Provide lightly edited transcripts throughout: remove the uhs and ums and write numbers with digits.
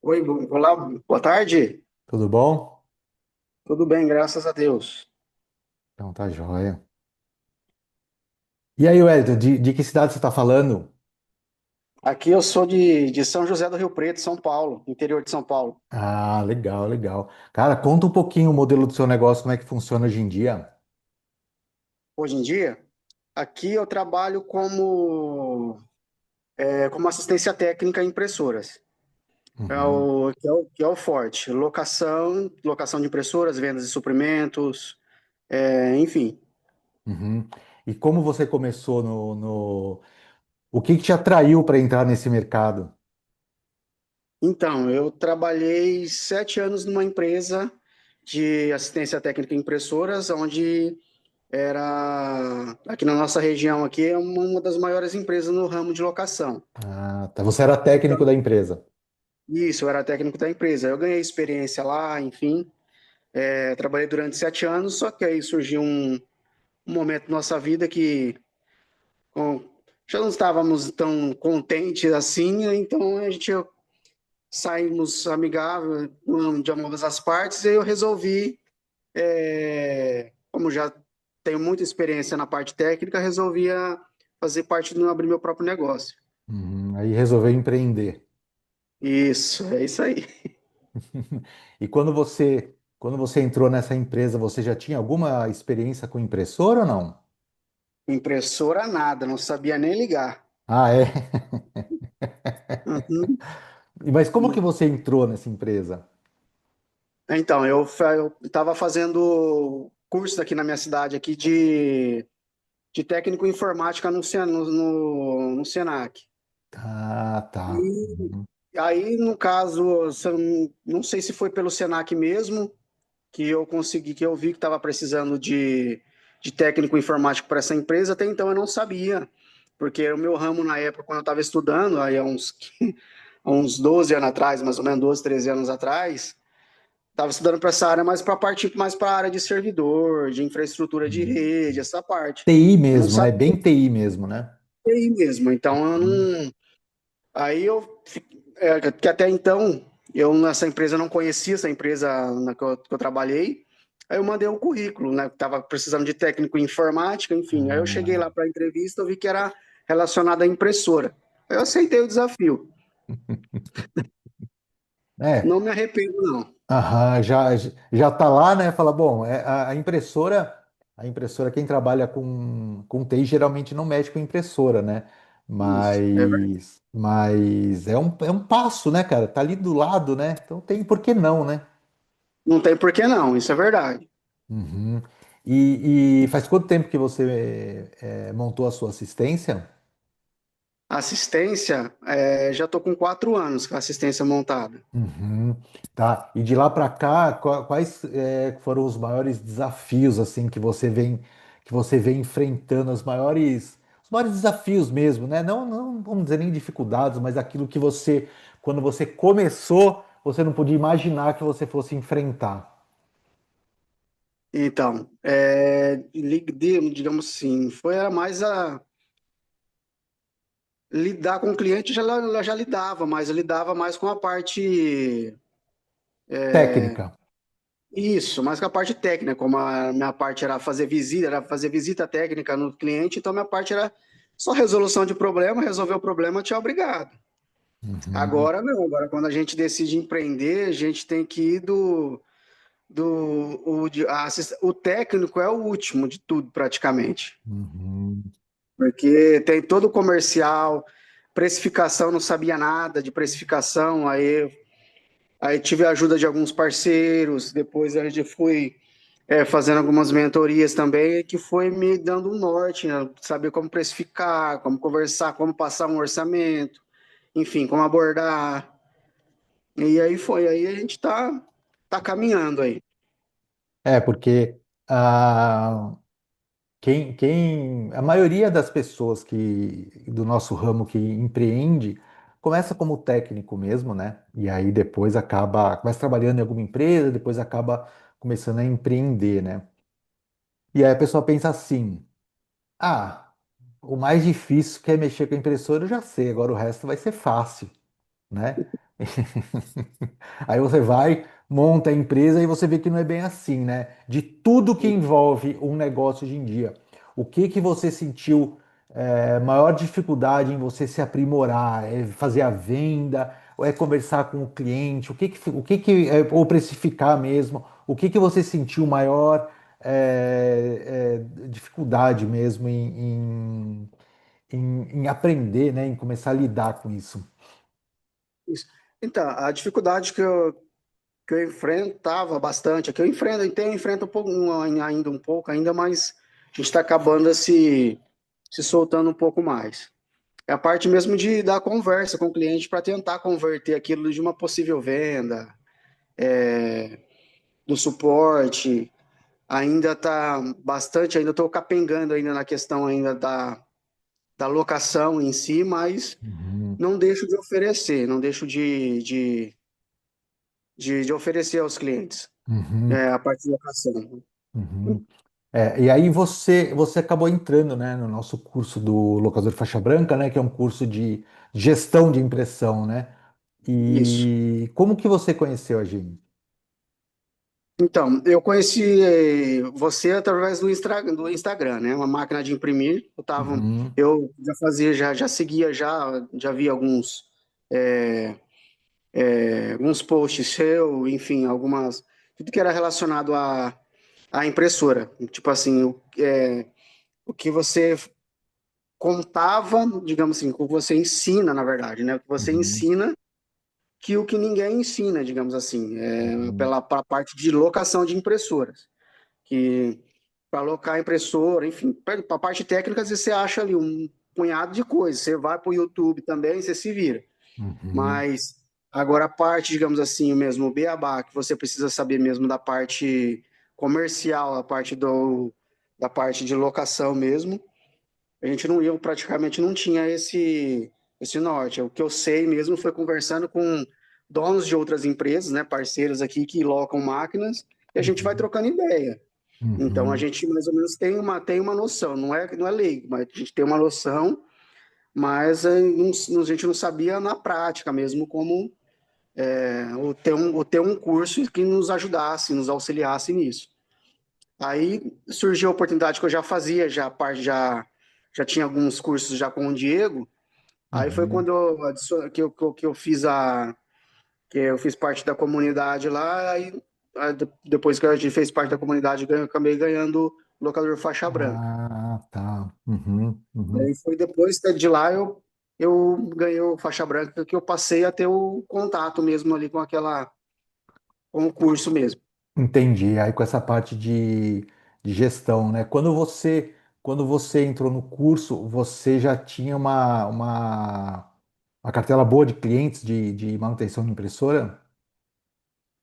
Oi, olá, boa tarde. Tudo bom? Tudo bem, graças a Deus. Então tá joia. E aí, Wellington, de que cidade você está falando? Aqui eu sou de São José do Rio Preto, São Paulo, interior de São Paulo. Ah, legal, legal. Cara, conta um pouquinho o modelo do seu negócio, como é que funciona hoje em dia. Hoje em dia, aqui eu trabalho como assistência técnica em impressoras. Uhum, Que é o forte. Locação de impressoras, vendas de suprimentos, enfim. uhum. E como você começou O que que te atraiu para entrar nesse mercado? Então, eu trabalhei 7 anos numa empresa de assistência técnica em impressoras, onde era aqui na nossa região aqui é uma das maiores empresas no ramo de locação. Ah, tá. Você era técnico da empresa. Isso, eu era técnico da empresa. Eu ganhei experiência lá, enfim. Trabalhei durante 7 anos, só que aí surgiu um momento na nossa vida que bom, já não estávamos tão contentes assim, né? Então a gente saímos amigável de ambas as partes, e eu resolvi, como já tenho muita experiência na parte técnica, fazer parte de abrir meu próprio negócio. Aí resolveu empreender. Isso, é isso aí. E quando você entrou nessa empresa, você já tinha alguma experiência com impressora ou não? Impressora nada, não sabia nem ligar. Ah, é? Uhum. Mas como que você entrou nessa empresa? Então, eu estava fazendo curso aqui na minha cidade aqui de técnico em informática no Senac. Ah, tá. Uhum. E aí, no caso, se eu não sei se foi pelo Senac mesmo que eu consegui, que eu vi que estava precisando de técnico informático para essa empresa. Até então eu não sabia, porque o meu ramo na época, quando eu estava estudando, aí há uns 12 anos atrás, mais ou menos 12, 13 anos atrás, estava estudando para essa área, mas para partir mais para a área de servidor, de infraestrutura de rede, essa parte. TI Eu não mesmo, né? sabia Bem TI mesmo, né? aí mesmo, então eu Uhum. não. Aí que até então eu nessa empresa não conhecia essa empresa na que eu trabalhei. Aí eu mandei um currículo, né? Tava precisando de técnico em informática, enfim. Aí eu cheguei Ah, lá para a entrevista, eu vi que era relacionado à impressora. Aí eu aceitei o desafio. é, Não me arrependo, não. aham, já tá lá, né? Fala, bom, a impressora, quem trabalha com TI geralmente não mexe com impressora, né? Isso, é verdade. Mas é um passo, né, cara? Tá ali do lado, né? Então tem por que não, né? Não tem por que não, isso é verdade. Uhum. E faz quanto tempo que você montou a sua assistência? Assistência, já tô com 4 anos com a assistência montada. Uhum, tá. E de lá para cá, quais foram os maiores desafios assim que você vem enfrentando os maiores desafios mesmo, né? Não vamos dizer nem dificuldades, mas aquilo que você, quando você começou, você não podia imaginar que você fosse enfrentar. Então, digamos assim, foi mais a lidar com o cliente, ela já lidava, mas eu lidava mais com a parte. Técnica. Isso, mais com a parte técnica, como a minha parte era fazer visita técnica no cliente, então minha parte era só resolução de problema, resolver o problema, tchau, obrigado. Uhum, Agora não, agora quando a gente decide empreender, a gente tem que ir o técnico é o último de tudo praticamente, uhum, porque tem todo o comercial, precificação, não sabia nada de precificação, aí tive a ajuda de alguns parceiros, depois a gente fui fazendo algumas mentorias também, que foi me dando um norte, né? Saber como precificar, como conversar, como passar um orçamento, enfim, como abordar. E aí foi, aí a gente tá caminhando aí. porque ah, a maioria das pessoas do nosso ramo que empreende começa como técnico mesmo, né? E aí depois começa trabalhando em alguma empresa, depois acaba começando a empreender, né? E aí a pessoa pensa assim: ah, o mais difícil que é mexer com a impressora, eu já sei, agora o resto vai ser fácil, né? Aí você vai, monta a empresa e você vê que não é bem assim, né? De tudo que envolve um negócio hoje em dia, o que que você sentiu maior dificuldade em você se aprimorar? É fazer a venda, ou é conversar com o cliente? Ou precificar mesmo? O que que você sentiu maior dificuldade mesmo em aprender, né? Em começar a lidar com isso? Isso. Então, a dificuldade que eu enfrentava bastante, que eu enfrento, então eu enfrento um pouco, ainda um pouco, ainda, mas a gente está acabando se soltando um pouco mais. É a parte mesmo de dar conversa com o cliente para tentar converter aquilo de uma possível venda, do suporte. Ainda está bastante, ainda estou capengando ainda na questão ainda da locação em si, mas Uhum, não deixo de oferecer, não deixo de oferecer aos clientes uhum, a parte de locação. uhum. E aí você acabou entrando, né, no nosso curso do Locador Faixa Branca, né, que é um curso de gestão de impressão, né? Isso. E como que você conheceu a gente? Então, eu conheci você através do Instagram, né? Uma máquina de imprimir. Uhum, Eu já fazia, já seguia, já vi é, alguns posts seu, enfim, algumas, tudo que era relacionado à impressora. Tipo assim, o que você contava, digamos assim, o que você ensina, na verdade, né? O que você uhum, ensina que o que ninguém ensina, digamos assim, uhum, pela parte de locação de impressoras. Que para alocar a impressora, enfim, para a parte técnica, às vezes você acha ali um punhado de coisas. Você vai para o YouTube também, você se vira. uhum, Mas agora a parte, digamos assim, mesmo o beabá, que você precisa saber mesmo da parte comercial, da parte de locação mesmo, a gente não, eu praticamente não tinha esse norte. O que eu sei mesmo foi conversando com donos de outras empresas, né, parceiros aqui que locam máquinas, e a gente vai uhum, trocando ideia. Então a uhum, gente mais ou menos tem uma noção, não é leigo, mas a gente tem uma noção, mas a gente não sabia na prática mesmo como o ter um curso que nos ajudasse, nos auxiliasse nisso. Aí surgiu a oportunidade que eu já fazia, já tinha alguns cursos já com o Diego. Aí foi uhum. quando que eu fiz que eu fiz parte da comunidade lá, depois que a gente fez parte da comunidade, acabei ganhando o locador faixa branca. Ah, tá. Uhum, uhum. Aí foi depois de lá eu ganhei o faixa branca que eu passei a ter o contato mesmo ali com o curso mesmo. Entendi. Aí com essa parte de gestão, né? Quando você entrou no curso, você já tinha uma cartela boa de clientes de manutenção de impressora?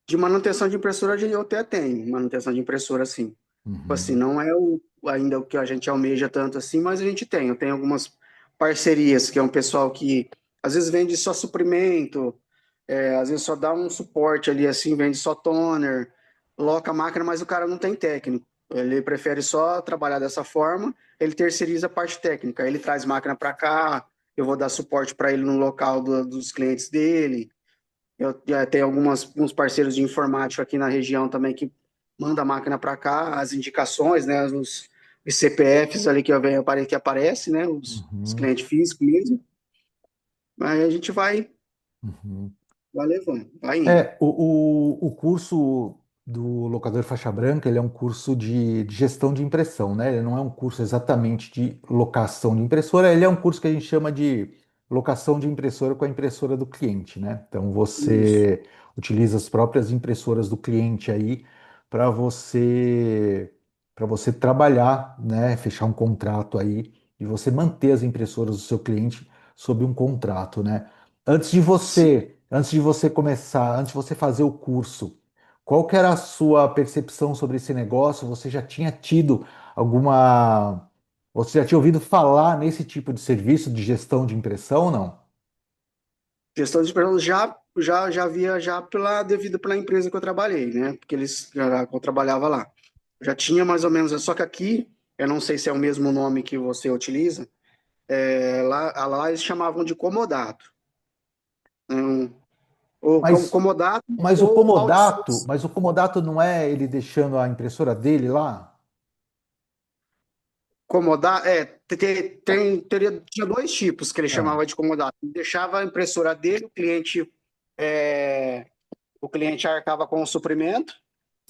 De manutenção de impressora eu até tenho, manutenção de impressora sim. Tipo assim, Uhum, não é ainda o que a gente almeja tanto assim, mas a gente tem. Eu tenho algumas parcerias, que é um pessoal que às vezes vende só suprimento, às vezes só dá um suporte ali assim, vende só toner, loca a máquina, mas o cara não tem técnico. Ele prefere só trabalhar dessa forma, ele terceiriza a parte técnica. Ele traz máquina para cá, eu vou dar suporte para ele no local dos clientes dele. Eu já tenho alguns parceiros de informática aqui na região também que manda a máquina para cá, as indicações, né, os CPFs ali que aparece, né, os uhum, clientes físicos mesmo. Aí a gente uhum. vai levando, vai indo. O curso do locador faixa branca, ele é um curso de gestão de impressão, né? Ele não é um curso exatamente de locação de impressora, ele é um curso que a gente chama de locação de impressora com a impressora do cliente, né? Então Isso. você utiliza as próprias impressoras do cliente aí para você trabalhar, né? Fechar um contrato aí e você manter as impressoras do seu cliente sob um contrato, né? Sim. Antes de você começar, antes de você fazer o curso, qual que era a sua percepção sobre esse negócio? Você já tinha tido alguma, você já tinha ouvido falar nesse tipo de serviço de gestão de impressão, ou não? Gestão de pessoas já via já devido pela empresa que eu trabalhei, né? Porque que eu trabalhava lá. Já tinha mais ou menos, só que aqui, eu não sei se é o mesmo nome que você utiliza, lá eles chamavam de comodato, né? ou Mas, comodato ou outsourcing. mas o comodato não é ele deixando a impressora dele lá? Tinha dois tipos que ele Ah, chamava de comodato. Ele deixava a impressora dele, é, o cliente arcava com o suprimento,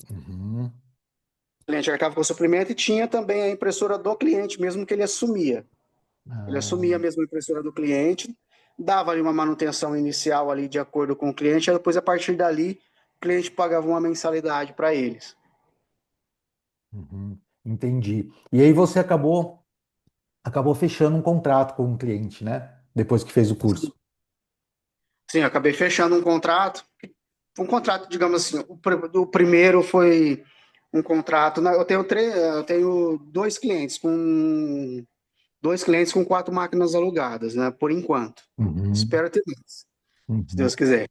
uhum. o cliente arcava com o suprimento e tinha também a impressora do cliente, mesmo que ele assumia. Ele assumia Ah, mesmo a impressora do cliente, dava ali uma manutenção inicial ali de acordo com o cliente, e depois a partir dali o cliente pagava uma mensalidade para eles. uhum. Entendi. E aí você acabou fechando um contrato com um cliente, né? Depois que fez o curso. Sim, eu acabei fechando um contrato, digamos assim, o primeiro foi um contrato, eu tenho dois clientes com 4 máquinas alugadas, né, por enquanto. Uhum, Espero ter mais, se uhum, Deus quiser.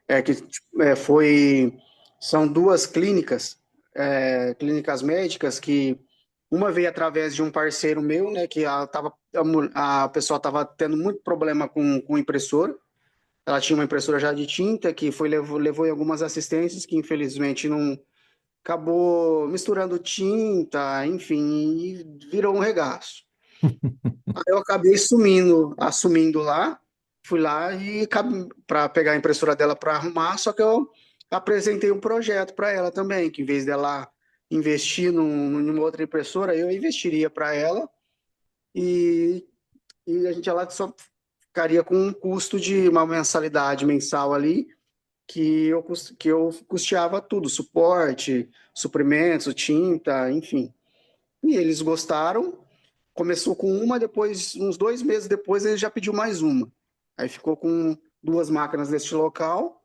É que são duas clínicas, clínicas médicas que uma veio através de um parceiro meu, né, que a pessoa estava tendo muito problema com impressora. Ela tinha uma impressora já de tinta que levou em algumas assistências que infelizmente não acabou misturando tinta, enfim, e virou um regaço. Aí eu acabei assumindo lá, fui lá e para pegar a impressora dela para arrumar, só que eu apresentei um projeto para ela também, que em vez dela investir numa outra impressora, eu investiria para ela e, e a gente ela só ficaria com um custo de uma mensalidade mensal ali, que eu custeava tudo, suporte, suprimentos, tinta, enfim. E eles gostaram. Começou com uma, depois, uns 2 meses depois, ele já pediu mais uma. Aí ficou com 2 máquinas neste local.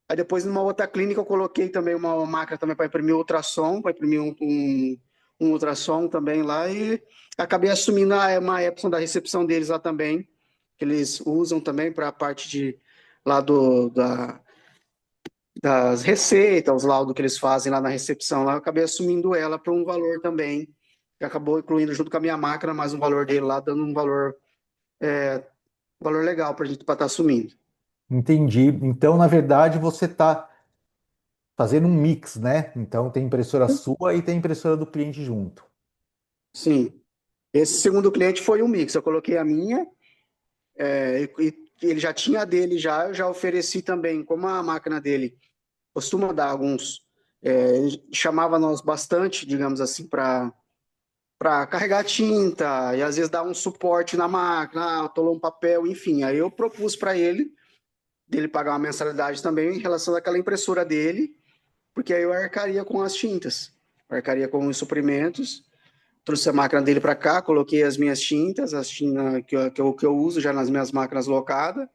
Aí depois, numa outra clínica, eu coloquei também uma máquina também para imprimir ultrassom, para imprimir um ultrassom também lá. E acabei assumindo uma Epson da recepção deles lá também, que eles usam também para a parte de lá das receitas, os laudos que eles fazem lá na recepção. Lá eu acabei assumindo ela para um valor também, que acabou incluindo junto com a minha máquina, mais um valor dele lá, dando um valor legal para a gente estar assumindo. entendi. Então, na verdade, você está fazendo um mix, né? Então, tem impressora sua e tem impressora do cliente junto. Sim. Esse segundo cliente foi um mix. Eu coloquei a minha, e ele já tinha a dele já, eu já ofereci também, como a máquina dele costuma dar alguns. Ele chamava nós bastante, digamos assim, para carregar tinta e às vezes dar um suporte na máquina, atolou um papel, enfim. Aí eu propus para ele dele pagar uma mensalidade também em relação àquela impressora dele, porque aí eu arcaria com as tintas, arcaria com os suprimentos. Trouxe a máquina dele para cá, coloquei as minhas tintas, as tintas que eu uso já nas minhas máquinas locadas.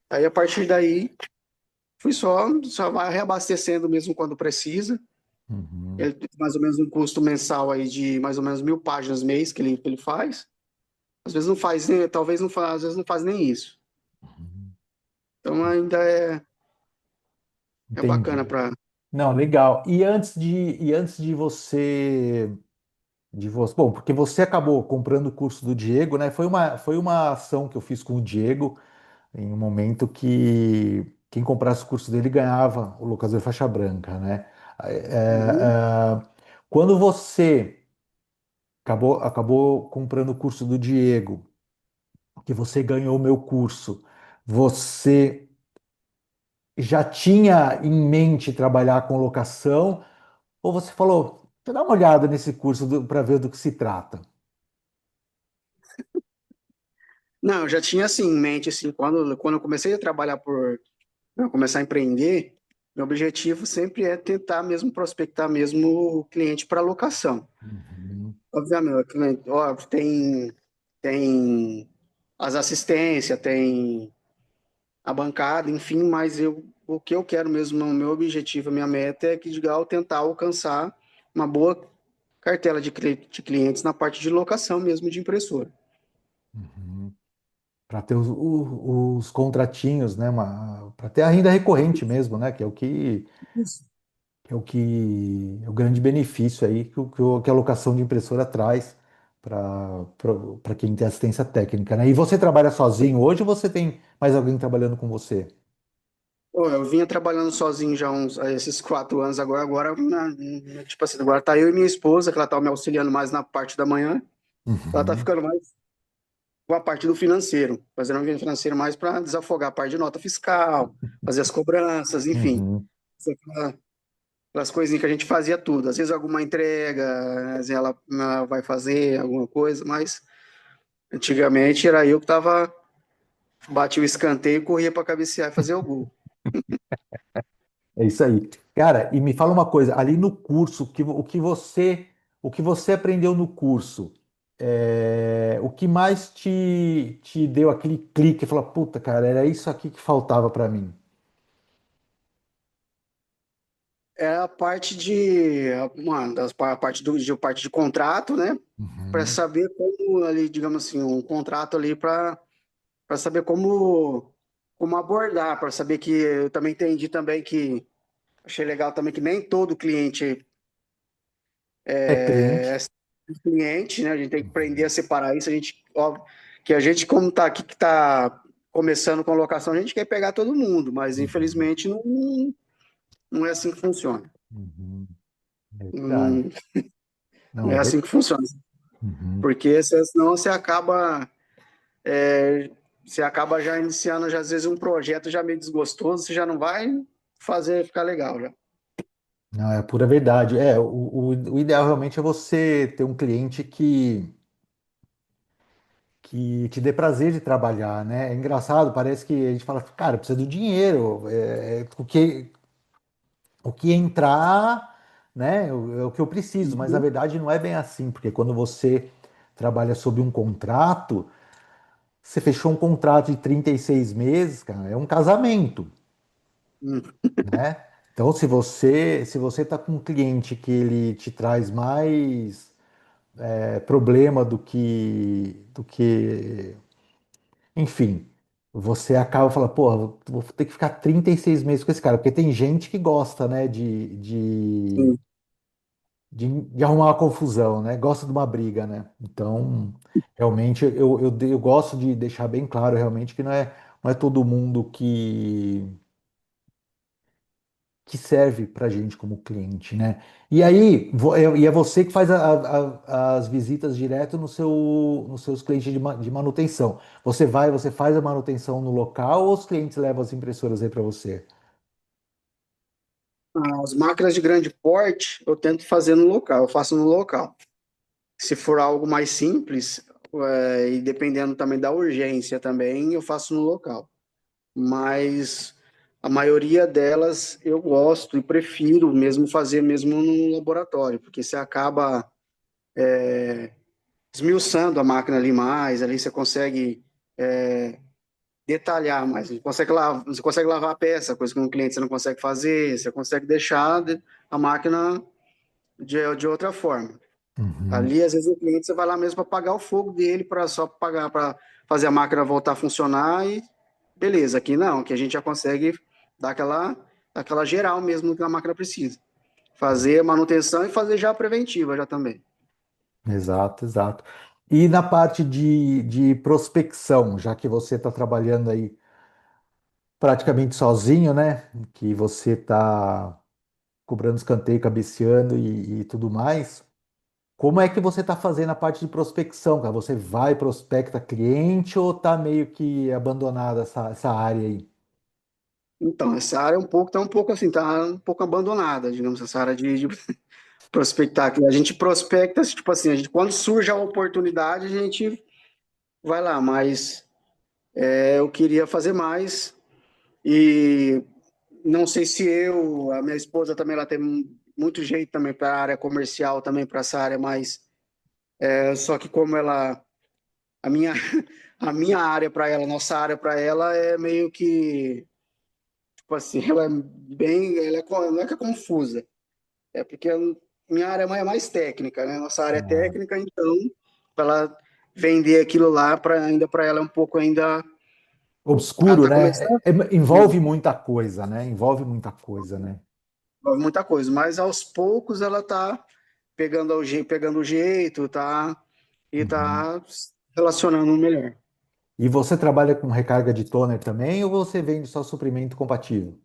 Aí a partir daí fui só vai reabastecendo mesmo quando precisa. Uhum, Ele tem mais ou menos um custo mensal aí de mais ou menos 1.000 páginas mês que ele faz. Às vezes não faz, talvez não faz, às vezes não faz nem isso. uhum. Então ainda é bacana Entendi. para. Não, legal. E antes de você, bom, porque você acabou comprando o curso do Diego, né? Foi uma ação que eu fiz com o Diego em um momento que quem comprasse o curso dele ganhava o locador faixa branca, né? Uhum. Quando você acabou comprando o curso do Diego, que você ganhou o meu curso, você já tinha em mente trabalhar com locação, ou você falou, deixa eu dar uma olhada nesse curso para ver do que se trata? Não, eu já tinha assim em mente assim, quando eu comecei a começar a empreender, meu objetivo sempre é tentar mesmo prospectar mesmo o cliente para locação. Uhum, Obviamente, o cliente, ó, tem as assistências, tem a bancada, enfim, mas o que eu quero mesmo, o meu objetivo, a minha meta é que digal tentar alcançar uma boa cartela de clientes na parte de locação mesmo de impressora. uhum. Para ter os contratinhos, né? Para ter a renda recorrente mesmo, né? Que é o grande benefício aí que a locação de impressora traz para quem tem assistência técnica, né? E você trabalha sozinho hoje ou você tem mais alguém trabalhando com você? Pô, eu vinha trabalhando sozinho já uns, esses 4 anos agora, tipo assim, agora tá eu e minha esposa, que ela tá me auxiliando mais na parte da manhã, ela tá Uhum, ficando mais com a parte do financeiro, fazendo um financeiro mais para desafogar a parte de nota fiscal, fazer as cobranças, enfim, uhum. aquelas coisinhas que a gente fazia tudo. Às vezes alguma entrega, às vezes ela vai fazer alguma coisa, mas antigamente era eu que tava, batia o escanteio e corria para cabecear e fazer o gol. É isso aí. Cara, e me fala uma coisa, ali no curso, o que você aprendeu no curso, o que mais te deu aquele clique, falou, puta, cara, era isso aqui que faltava para mim. É a parte de, a parte de contrato, né? Para Uhum. saber como ali, digamos assim, um contrato ali para saber como abordar, para saber que eu também entendi também que achei legal também que nem todo cliente É é cliente. cliente, né? A gente tem que aprender a separar isso. A gente, óbvio, que a gente como tá aqui que tá começando com locação, a gente quer pegar todo mundo, mas Uhum. infelizmente não é assim que funciona. Uhum. É verdade. Não, não Não, é é assim verdade. que funciona, Uhum. porque senão você acaba já iniciando já às vezes um projeto já meio desgostoso, você já não vai fazer ficar legal já. Não, é a pura verdade. O ideal realmente é você ter um cliente que te dê prazer de trabalhar, né? É engraçado, parece que a gente fala, cara, precisa do dinheiro, o que entrar, né, é o que eu preciso, mas na Uhum, verdade não é bem assim, porque quando você trabalha sob um contrato, você fechou um contrato de 36 meses, cara, é um casamento, uhum, né? Então, se você está com um cliente que ele te traz mais problema do que, enfim, você acaba falando, pô, vou ter que ficar 36 meses com esse cara, porque tem gente que gosta, né, sim. de arrumar uma confusão, né? Gosta de uma briga, né? Então, realmente, eu gosto de deixar bem claro, realmente, que não é todo mundo que serve para gente como cliente, né? E aí, e é você que faz as visitas direto nos seus clientes de manutenção. Você faz a manutenção no local ou os clientes levam as impressoras aí para você? As máquinas de grande porte eu tento fazer no local, eu faço no local. Se for algo mais simples, e dependendo também da urgência também, eu faço no local. Mas a maioria delas eu gosto e prefiro mesmo fazer mesmo no laboratório, porque você acaba esmiuçando a máquina ali mais, ali você consegue detalhar mais, você consegue lavar a peça, coisa que um cliente você não consegue fazer, você consegue deixar a máquina de outra forma. Uhum, Ali, às vezes, o cliente você vai lá mesmo para pagar o fogo dele, para só pagar para fazer a máquina voltar a funcionar e beleza. Aqui não, que a gente já consegue dar aquela geral mesmo que a máquina precisa. Fazer a manutenção e fazer já a preventiva já também. exato, exato. E na parte de prospecção, já que você está trabalhando aí praticamente sozinho, né? Que você está cobrando escanteio, cabeceando e tudo mais. Como é que você está fazendo a parte de prospecção, cara? Você vai prospecta cliente ou tá meio que abandonada essa área aí? Então, essa área tá um pouco assim, tá um pouco abandonada, digamos, essa área de prospectar. Que a gente prospecta, tipo assim, quando surge a oportunidade, a gente vai lá, mas eu queria fazer mais e não sei se a minha esposa também, ela tem muito jeito também para a área comercial, também para essa área mais. Só que como a minha, a minha área para ela, nossa área para ela é meio que, tipo assim, não é que é confusa, é porque minha área é mais técnica, né? Nossa área é Ah, técnica, então, para ela vender aquilo lá, ainda para ela é um pouco ainda. Ela obscuro, está né? começando. Envolve muita coisa, né? Envolve muita coisa, né? Muita coisa, mas aos poucos ela tá pegando o jeito, tá? E Uhum. tá se relacionando melhor. E você trabalha com recarga de toner também ou você vende só suprimento compatível?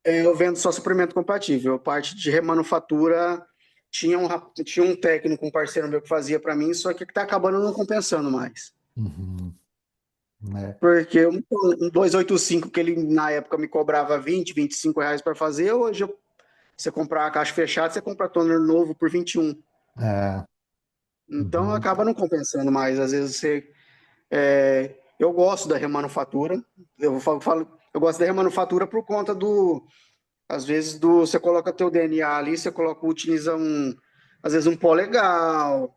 Eu vendo só suprimento compatível. A parte de remanufatura tinha um técnico, um parceiro meu que fazia para mim, só que tá acabando não compensando mais. Uhum, né? Porque um 285 que ele na época me cobrava 20, 25 reais para fazer, hoje você comprar a caixa fechada, você compra toner novo por 21. É, Então uhum, acaba não compensando mais. Às vezes eu gosto da remanufatura. Eu gosto da remanufatura por conta às vezes você coloca teu DNA ali, você coloca, utiliza às vezes um pó legal,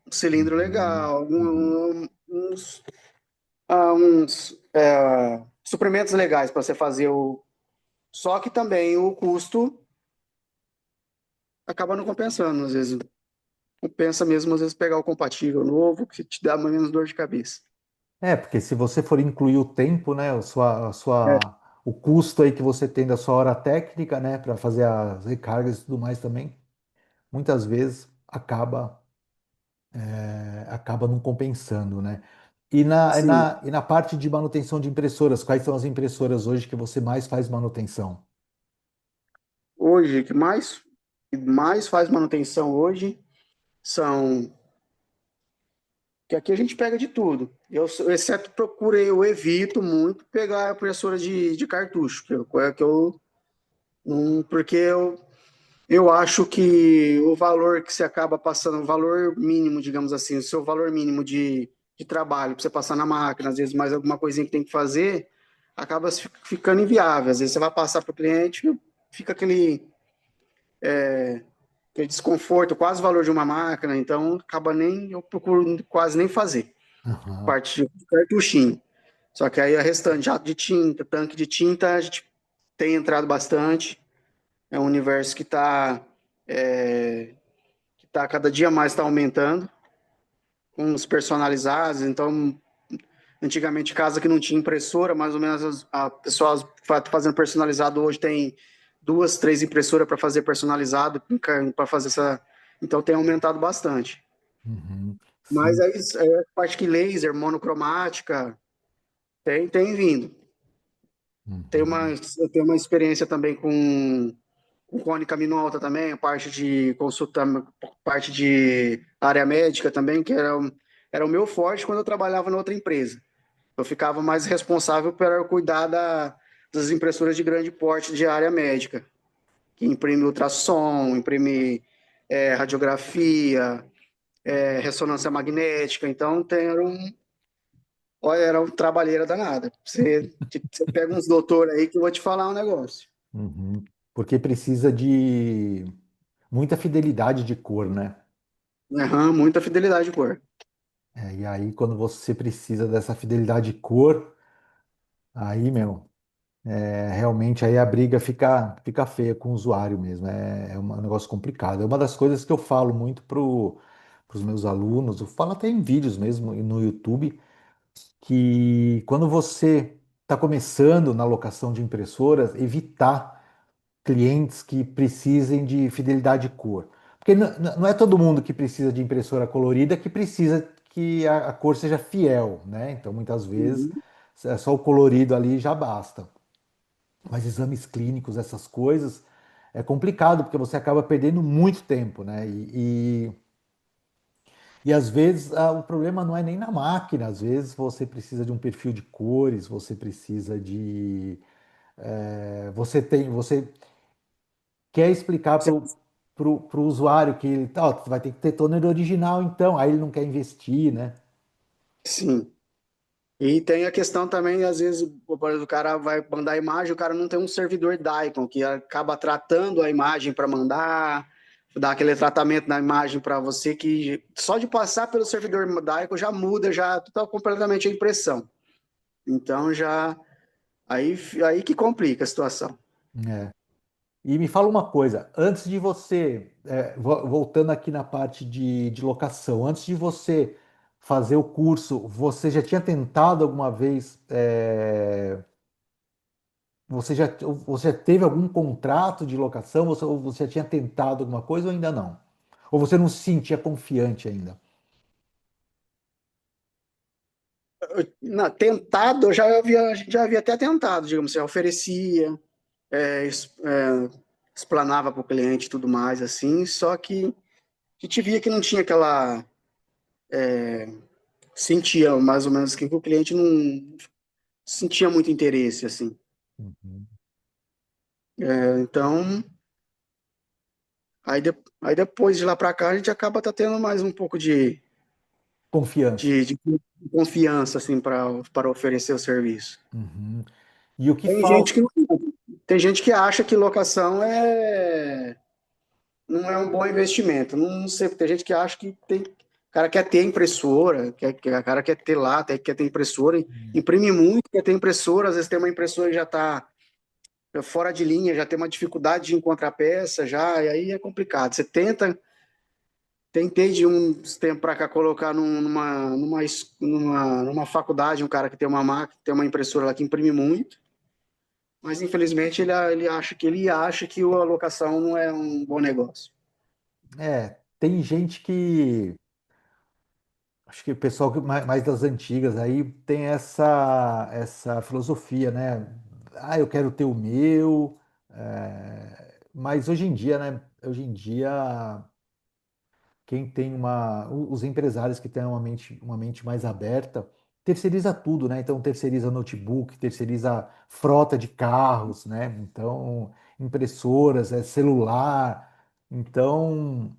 um cilindro uhum, legal, uhum. uns suprimentos legais para você fazer o. Só que também o custo acaba não compensando, às vezes. Compensa mesmo, às vezes, pegar o compatível novo, que te dá menos dor de cabeça. É, porque se você for incluir o tempo, né, É, o custo aí que você tem da sua hora técnica, né, para fazer as recargas e tudo mais também, muitas vezes acaba não compensando, né? sim. E na parte de manutenção de impressoras, quais são as impressoras hoje que você mais faz manutenção? Hoje, o que mais faz manutenção hoje são. Que aqui a gente pega de tudo. Exceto eu evito muito pegar a impressora de cartucho, que eu não, porque eu acho que o valor que você acaba passando, o valor mínimo, digamos assim, o seu valor mínimo de trabalho para você passar na máquina, às vezes mais alguma coisinha que tem que fazer, acaba ficando inviável. Às vezes você vai passar para o cliente, fica aquele desconforto, quase o valor de uma máquina, então eu procuro quase nem fazer. Aham, Parte de cartuchinho. Só que aí a restante, jato de tinta, tanque de tinta, a gente tem entrado bastante. É um universo que tá cada dia mais está aumentando, com os personalizados. Então, antigamente, casa que não tinha impressora, mais ou menos a pessoa fazendo personalizado hoje tem duas, três impressoras para fazer personalizado, para fazer essa. Então, tem aumentado bastante. uhum, Mas sim, aí, parte que laser, monocromática, tem vindo. uhum, Eu tenho uma experiência também com cone caminho alta também, parte de consulta, parte de área médica também, que era o meu forte quando eu trabalhava na outra empresa. Eu ficava mais responsável para cuidar das impressoras de grande porte de área médica, que imprime ultrassom, imprime radiografia, ressonância magnética. Então, olha, era um trabalheira danada. Você pega uns doutores aí que eu vou te falar um negócio. uhum. Porque precisa de muita fidelidade de cor, né? Aham, muita fidelidade de cor. É, e aí, quando você precisa dessa fidelidade de cor, aí, meu, realmente aí a briga fica feia com o usuário mesmo. É um negócio complicado. É uma das coisas que eu falo muito para os meus alunos, eu falo até em vídeos mesmo no YouTube, que quando você está começando na locação de impressoras, evitar clientes que precisem de fidelidade de cor. Porque não é todo mundo que precisa de impressora colorida que precisa que a cor seja fiel, né? Então, muitas vezes, Uhum. só o colorido ali já basta. Mas exames clínicos, essas coisas, é complicado, porque você acaba perdendo muito tempo, né? E às vezes o problema não é nem na máquina, às vezes você precisa de um perfil de cores, você precisa de. Você quer explicar pro usuário que ele vai ter que ter toner original, então, aí ele não quer investir, né? Sim. E tem a questão também, às vezes, por exemplo, o cara vai mandar a imagem, o cara não tem um servidor Dicom, que acaba tratando a imagem para mandar, dar aquele tratamento na imagem para você, que só de passar pelo servidor Dicom já muda, já completamente a impressão. Então já aí, aí que complica a situação. É. E me fala uma coisa, antes de você, voltando aqui na parte de locação, antes de você fazer o curso, você já tinha tentado alguma vez, você já teve algum contrato de locação, ou você já tinha tentado alguma coisa ou ainda não? Ou você não se sentia confiante ainda? Tentado, a gente já havia até tentado, digamos assim, oferecia. explanava para o cliente e tudo mais, assim, só que a gente via que não tinha aquela. Sentia mais ou menos que o cliente não sentia muito interesse, assim. Uhum. Então, aí, aí depois de lá para cá, a gente acaba tá tendo mais um pouco Confiança. de confiança, assim, para oferecer o serviço. Uhum. E o que Tem gente falta? que, tem gente que acha que locação não é um bom investimento. Não sei, tem gente que acha que tem. O cara quer ter impressora, o cara quer ter lá, quer ter impressora, imprime muito, quer ter impressora, às vezes tem uma impressora que já está fora de linha, já tem uma dificuldade de encontrar peça, já, e aí é complicado. Você tentei de uns tempos para cá colocar numa faculdade um cara que tem uma máquina, tem uma impressora lá que imprime muito, mas infelizmente ele acha que a locação não é um bom negócio. Tem gente que acho que o pessoal mais das antigas aí tem essa filosofia, né? Ah, eu quero ter o meu, mas hoje em dia, né? Hoje em dia quem tem os empresários que têm uma mente mais aberta, terceiriza tudo, né? Então, terceiriza notebook, terceiriza frota de carros, né? Então, impressoras, celular. Então,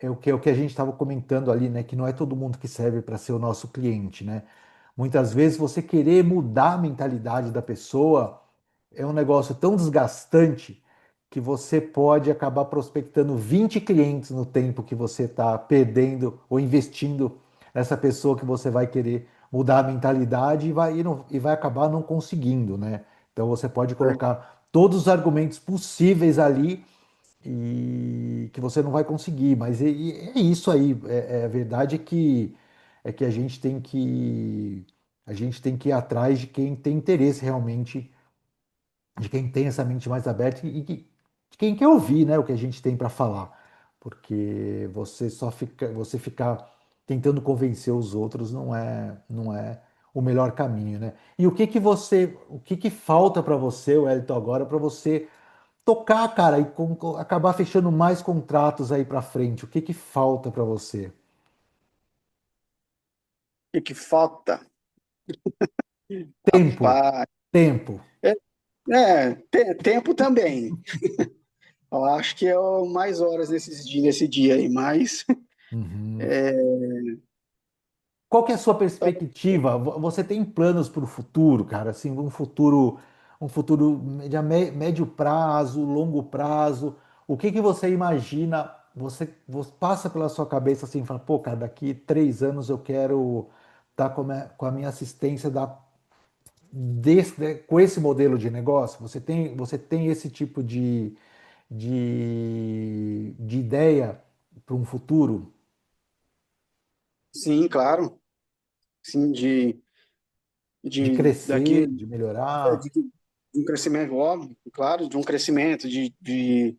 é o que a gente estava comentando ali, né? Que não é todo mundo que serve para ser o nosso cliente, né? Muitas vezes você querer mudar a mentalidade da pessoa é um negócio tão desgastante que você pode acabar prospectando 20 clientes no tempo que você está perdendo ou investindo nessa pessoa que você vai querer mudar a mentalidade e vai acabar não conseguindo, né? Então você pode colocar todos os argumentos possíveis ali e que você não vai conseguir, mas é isso aí. A verdade é que a gente tem que ir atrás de quem tem interesse realmente, de quem tem essa mente mais aberta de quem quer ouvir, né, o que a gente tem para falar, porque você ficar tentando convencer os outros não é o melhor caminho, né? E o que que falta para você, Wellington, agora para você tocar, cara, e acabar fechando mais contratos aí para frente? O que que falta para você? O que falta? Tempo, Rapaz, tempo. tempo também. Eu acho que é mais horas nesse dia aí, mas Uhum. Qual que é a sua perspectiva? Você tem planos para o futuro, cara? Assim, um futuro médio prazo, longo prazo. O que que você imagina? Você passa pela sua cabeça assim, fala, pô, cara, daqui 3 anos eu quero estar com a minha assistência com esse modelo de negócio? Você tem esse tipo de ideia para um futuro sim, claro. Sim, de daqui crescer, de melhorar? de um crescimento, óbvio, claro, de um crescimento, de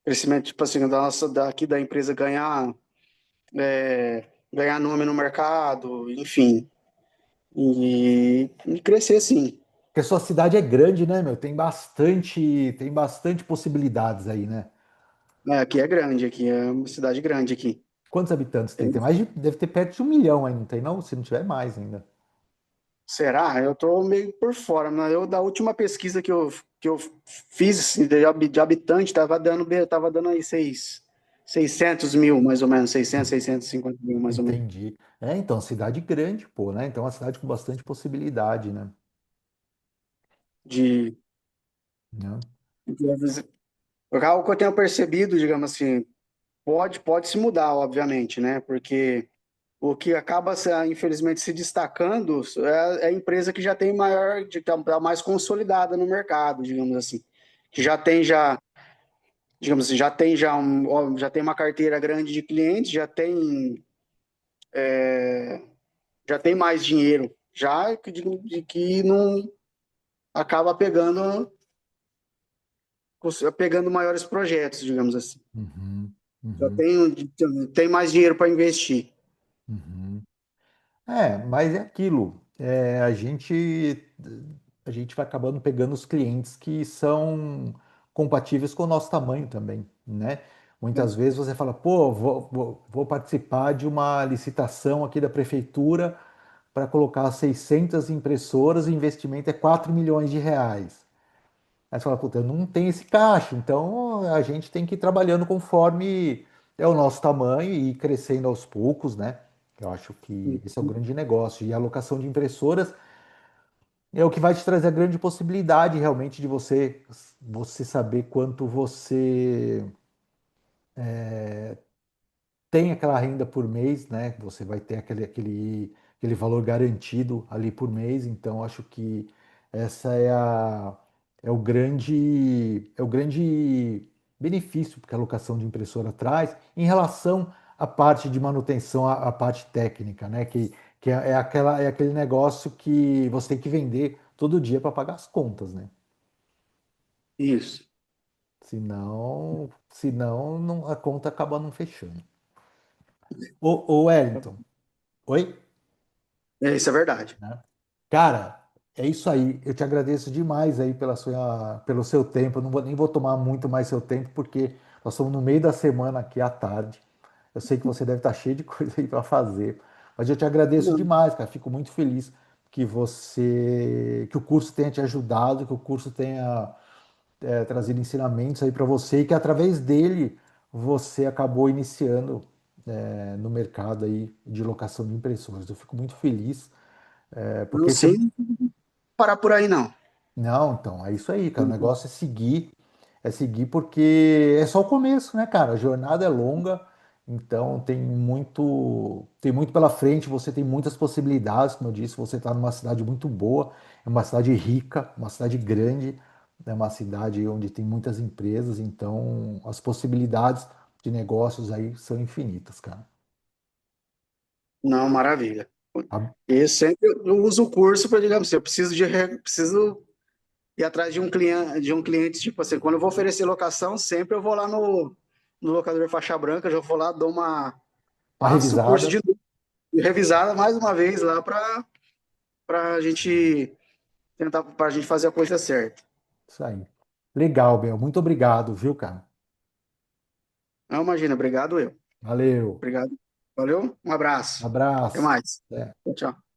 crescimento, tipo assim, daqui da empresa ganhar nome no mercado, enfim, e crescer sim. Porque a sua cidade é grande, né, meu? Tem bastante possibilidades aí, né? Aqui é grande, aqui é uma cidade grande aqui. Quantos habitantes tem? Deve ter perto de 1 milhão aí, não tem não? Se não tiver mais ainda. Será? Eu tô meio por fora, mas da última pesquisa que eu fiz assim, de habitante, tava dando aí 600 mil, mais ou menos, 650 mil, mais ou menos. Entendi. Então, cidade grande, pô, né? Então, é uma cidade com bastante possibilidade, né? De, Né? algo que eu tenho percebido, digamos assim, pode se mudar, obviamente, né? Porque o que acaba, infelizmente, se destacando é a empresa que já tem tá mais consolidada no mercado, digamos assim. Que digamos assim, já tem uma carteira grande de clientes, já tem mais dinheiro, já de que não acaba pegando maiores projetos, digamos assim. Uhum, Já uhum, tem mais dinheiro para investir. uhum. Mas é aquilo. A gente. a gente vai acabando pegando os clientes que são compatíveis com o nosso tamanho também, né? Muitas vezes você fala, pô, vou participar de uma licitação aqui da prefeitura para colocar 600 impressoras, o investimento é 4 milhões de reais. Aí você fala, puta, eu não tenho esse caixa, então a gente tem que ir trabalhando conforme é o nosso tamanho e ir crescendo aos poucos, né? Eu acho que esse é o grande negócio. E a alocação de impressoras é o que vai te trazer a grande possibilidade realmente de você saber quanto você tem aquela renda por mês, né? Você vai ter aquele valor garantido ali por mês. Então, acho que essa é o grande benefício que a locação de impressora traz em relação à parte de manutenção, à parte técnica, né? Que é aquele negócio que você tem que vender todo dia para pagar as contas, né? Isso. Senão a conta acaba não fechando. Ô Wellington, oi? Isso é verdade. Né? Cara, é isso aí. Eu te agradeço demais aí pelo seu tempo. Eu não vou, nem vou tomar muito mais seu tempo, porque nós estamos no meio da semana aqui à tarde. Eu sei que você deve estar cheio de coisa aí para fazer, mas eu te agradeço Não, demais, cara. Fico muito feliz que o curso tenha te ajudado, que o curso tenha trazido ensinamentos aí para você e que através dele você acabou iniciando no mercado aí de locação de impressoras. Eu fico muito feliz, não porque esse é sei parar por aí, não. Não, então, é isso aí, cara. O negócio é seguir porque é só o começo, né, cara? A jornada é longa, então tem muito pela frente, você tem muitas possibilidades, como eu disse, você está numa cidade muito boa, é uma cidade rica, uma cidade grande, é uma cidade onde tem muitas empresas, então as possibilidades de negócios aí são infinitas, cara. Não, maravilha. Tá? E sempre eu uso o curso para, digamos assim, eu preciso ir atrás de um cliente, tipo assim, quando eu vou oferecer locação, sempre eu vou lá no locador faixa branca, já vou lá, Uma passo o curso revisada, de revisada mais uma vez lá para a gente tentar, para a gente fazer a coisa certa. isso aí. Legal, Bel. Muito obrigado, viu, cara? Não, imagina, obrigado eu. Valeu. Obrigado. Valeu, um abraço. Até Abraço. mais. Até. Tchau, tchau.